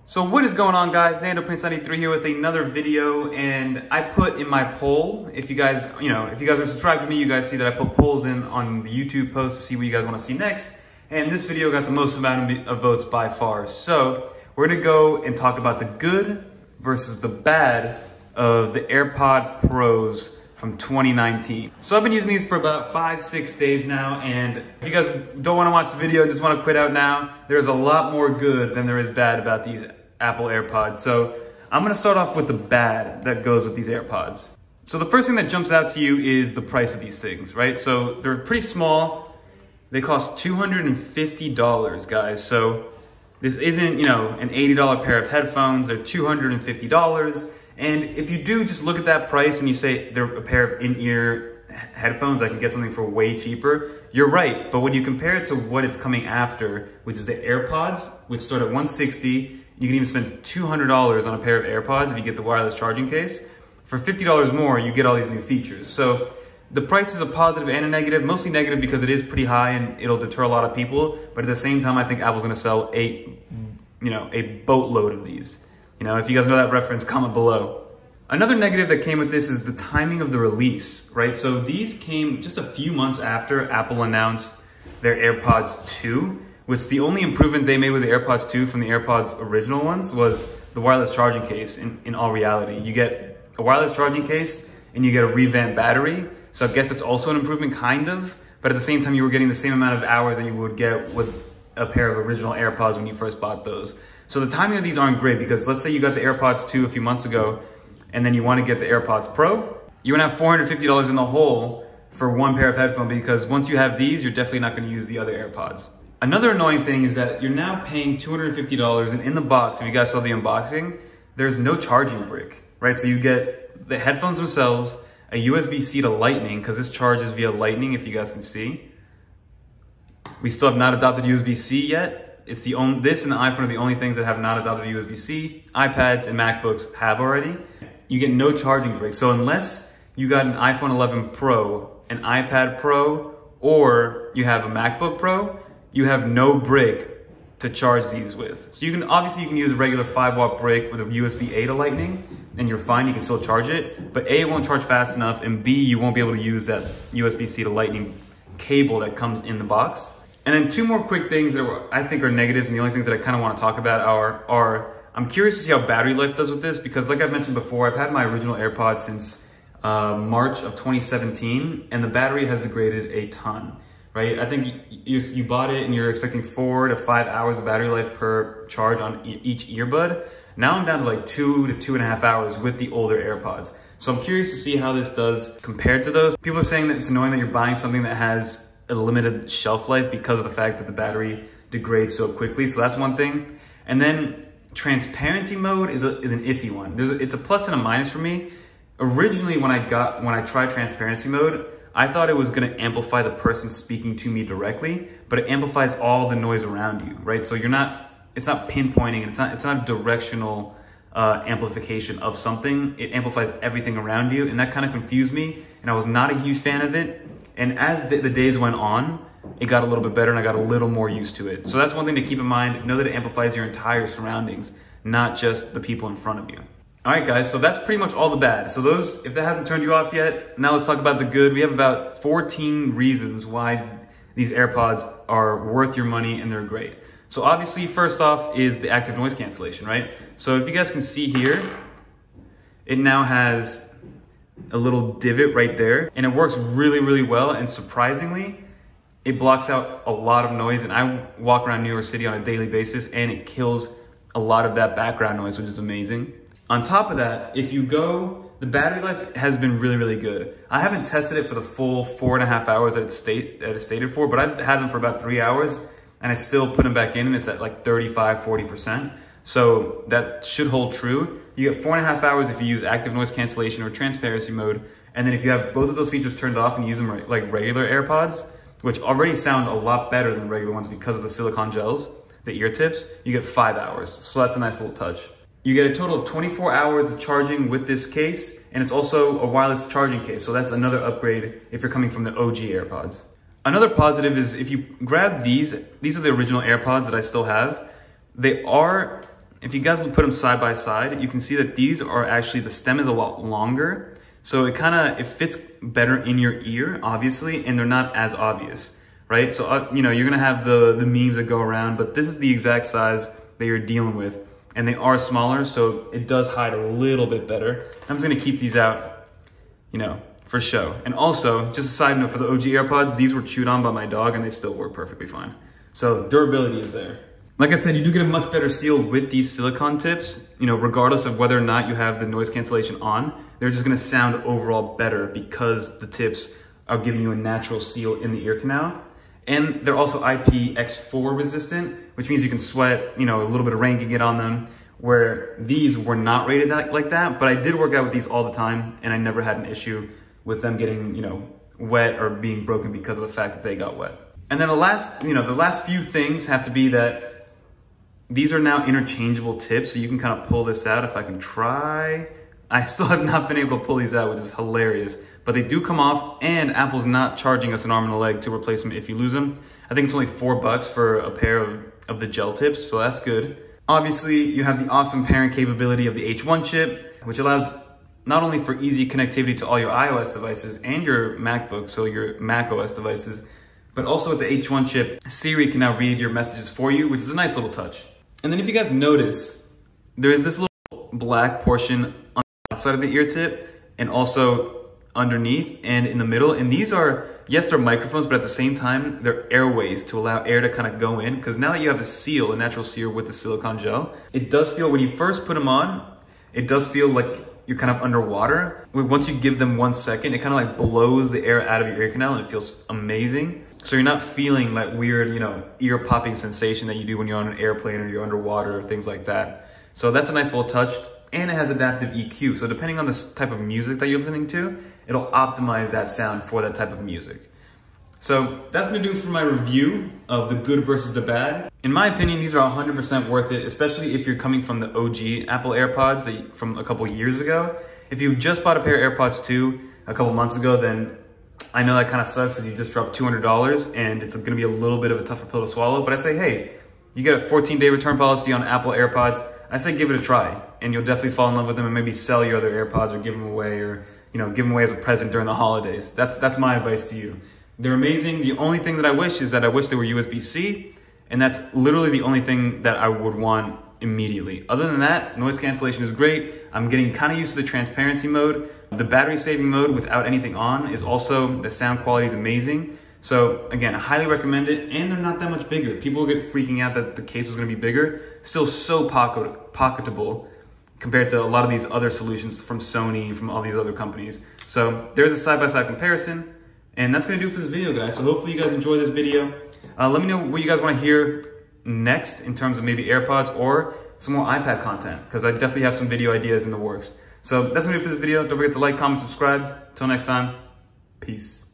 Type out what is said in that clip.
So what is going on, guys? NandoPrince93 here with another video, and I put in my poll, if you guys are subscribed to me, you guys see that I put polls in on the YouTube post to see what you guys want to see next, and this video got the most amount of votes by far. So we're gonna go and talk about the good versus the bad of the AirPod Pros from 2019. So I've been using these for about 5-6 days now, and if you guys don't want to watch the video and just want to quit out now, there's a lot more good than there is bad about these Apple AirPods. So I'm going to start off with the bad that goes with these AirPods. So the first thing that jumps out to you is the price of these things, right? So they're pretty small. They cost $250, guys. So this isn't, an $80 pair of headphones. They're $250. And if you do just look at that price and you say they're a pair of in-ear headphones, I can get something for way cheaper, you're right. But when you compare it to what it's coming after, which is the AirPods, which start at $160, you can even spend $200 on a pair of AirPods if you get the wireless charging case. For $50 more, you get all these new features. So the price is a positive and a negative, mostly negative because it is pretty high and it'll deter a lot of people. But at the same time, I think Apple's gonna sell a boatload of these. If you guys know that reference, comment below. Another negative that came with this is the timing of the release, right? So these came just a few months after Apple announced their AirPods 2, which the only improvement they made with the AirPods 2 from the AirPods original ones was the wireless charging case in all reality. You get a wireless charging case and you get a revamped battery. So I guess it's also an improvement, kind of, but at the same time, you were getting the same amount of hours that you would get with a pair of original AirPods when you first bought those. So the timing of these aren't great because let's say you got the AirPods 2 a few months ago and then you want to get the AirPods Pro, you're gonna have $450 in the hole for one pair of headphones because once you have these, you're definitely not gonna use the other AirPods. Another annoying thing is that you're now paying $250 and in the box, if you guys saw the unboxing, there's no charging brick, right? So you get the headphones themselves, a USB-C to Lightning, because this charges via Lightning, if you guys can see. We still have not adopted USB-C yet. This and the iPhone are the only things that have not adopted USB-C. iPads and MacBooks have already. You get no charging brick. So unless you got an iPhone 11 Pro, an iPad Pro, or you have a MacBook Pro, you have no brick to charge these with. So you can use a regular 5-watt brick with a USB-A to Lightning, and you're fine, you can still charge it. But A, it won't charge fast enough, and B, you won't be able to use that USB-C to Lightning cable that comes in the box. And then two more quick things that I think are negatives, and the only things that I kind of want to talk about are I'm curious to see how battery life does with this, because like I've mentioned before, I've had my original AirPods since March of 2017, and the battery has degraded a ton, right? I think you bought it and you're expecting 4 to 5 hours of battery life per charge on each earbud. Now I'm down to like 2 to 2.5 hours with the older AirPods. So I'm curious to see how this does compared to those. People are saying that it's annoying that you're buying something that has a limited shelf life because of the fact that the battery degrades so quickly. So that's one thing. And then transparency mode is an iffy one. It's a plus and a minus for me. Originally, when I tried transparency mode, I thought it was gonna amplify the person speaking to me directly, but it amplifies all the noise around you, right? So it's not pinpointing, it's not directional amplification of something. It amplifies everything around you, and that kind of confused me, and I was not a huge fan of it. And as the days went on, it got a little bit better and I got a little more used to it. So that's one thing to keep in mind. Know that it amplifies your entire surroundings, not just the people in front of you. All right, guys, so that's pretty much all the bad. So if that hasn't turned you off yet, now let's talk about the good. We have about 14 reasons why these AirPods are worth your money and they're great. So obviously, first off is the active noise cancellation, right? So if you guys can see here, it now has a little divot right there, and it works really, really well. And surprisingly, it blocks out a lot of noise. And I walk around New York City on a daily basis, and it kills a lot of that background noise, which is amazing. On top of that, the battery life has been really, really good. I haven't tested it for the full 4.5 hours that it's stated for, but I've had them for about 3 hours, and I still put them back in, and it's at like 40%. So that should hold true. You get 4.5 hours if you use active noise cancellation or transparency mode. And then if you have both of those features turned off and use them like regular AirPods, which already sound a lot better than regular ones because of the silicone gels, the ear tips, you get 5 hours. So that's a nice little touch. You get a total of 24 hours of charging with this case, and it's also a wireless charging case. So that's another upgrade if you're coming from the OG AirPods. Another positive is if you grab these are the original AirPods that I still have. They are if you guys put them side by side, you can see that these are actually, the stem is a lot longer. So it fits better in your ear, obviously, and they're not as obvious, right? So, you know, you're gonna have the memes that go around, but this is the exact size that you're dealing with. And they are smaller, so it does hide a little bit better. I'm just gonna keep these out, you know, for show. And also, just a side note for the OG AirPods, these were chewed on by my dog and they still work perfectly fine. So durability is there. Like I said, you do get a much better seal with these silicone tips, you know, regardless of whether or not you have the noise cancellation on, they're just gonna sound overall better because the tips are giving you a natural seal in the ear canal. And they're also IPX4 resistant, which means you can sweat, you know, a little bit of rain can get on them, where these were not rated like that, but I did work out with these all the time and I never had an issue with them getting, you know, wet or being broken because of the fact that they got wet. And then the last few things have to be that these are now interchangeable tips, so you can kind of pull this out if I can try. I still have not been able to pull these out, which is hilarious, but they do come off and Apple's not charging us an arm and a leg to replace them if you lose them. I think it's only $4 for a pair of the gel tips, so that's good. Obviously, you have the awesome pairing capability of the H1 chip, which allows not only for easy connectivity to all your iOS devices and your MacBook, so your Mac OS devices, but also with the H1 chip, Siri can now read your messages for you, which is a nice little touch. And then if you guys notice, there is this little black portion on the outside of the ear tip and also underneath and in the middle. And these are, yes, they're microphones, but at the same time, they're airways to allow air to kind of go in. Because now that you have a seal, a natural seal with the silicone gel, it does feel, when you first put them on, it does feel like you're kind of underwater. Once you give them 1 second, it kind of like blows the air out of your ear canal and it feels amazing. So you're not feeling that weird, you know, ear popping sensation that you do when you're on an airplane or you're underwater or things like that. So that's a nice little touch, and it has adaptive EQ. So depending on the type of music that you're listening to, it'll optimize that sound for that type of music. So that's gonna do it for my review of the good versus the bad. In my opinion, these are 100% worth it, especially if you're coming from the OG Apple AirPods from a couple years ago. If you just bought a pair of AirPods 2 a couple months ago, then I know that kind of sucks that you just dropped $200 and it's gonna be a little bit of a tougher pill to swallow, but I say, hey, you get a 14-day return policy on Apple AirPods. I say give it a try and you'll definitely fall in love with them and maybe sell your other AirPods or give them away, or, you know, give them away as a present during the holidays. That's my advice to you. They're amazing. The only thing that I wish is that I wish they were USB-C, and that's literally the only thing that I would want immediately. Other than that, noise cancellation is great. I'm getting kind of used to the transparency mode. The battery saving mode without anything on is also, the sound quality is amazing. So again, I highly recommend it, and they're not that much bigger. People get freaking out that the case is gonna be bigger. Still so pocketable compared to a lot of these other solutions from Sony, from all these other companies. So there's a side-by-side comparison, and that's gonna do it for this video, guys. So hopefully you guys enjoy this video. Let me know what you guys wanna hear next in terms of maybe AirPods or some more iPad content, because I definitely have some video ideas in the works. So that's gonna do it for this video. Don't forget to like, comment, subscribe. Till next time, peace.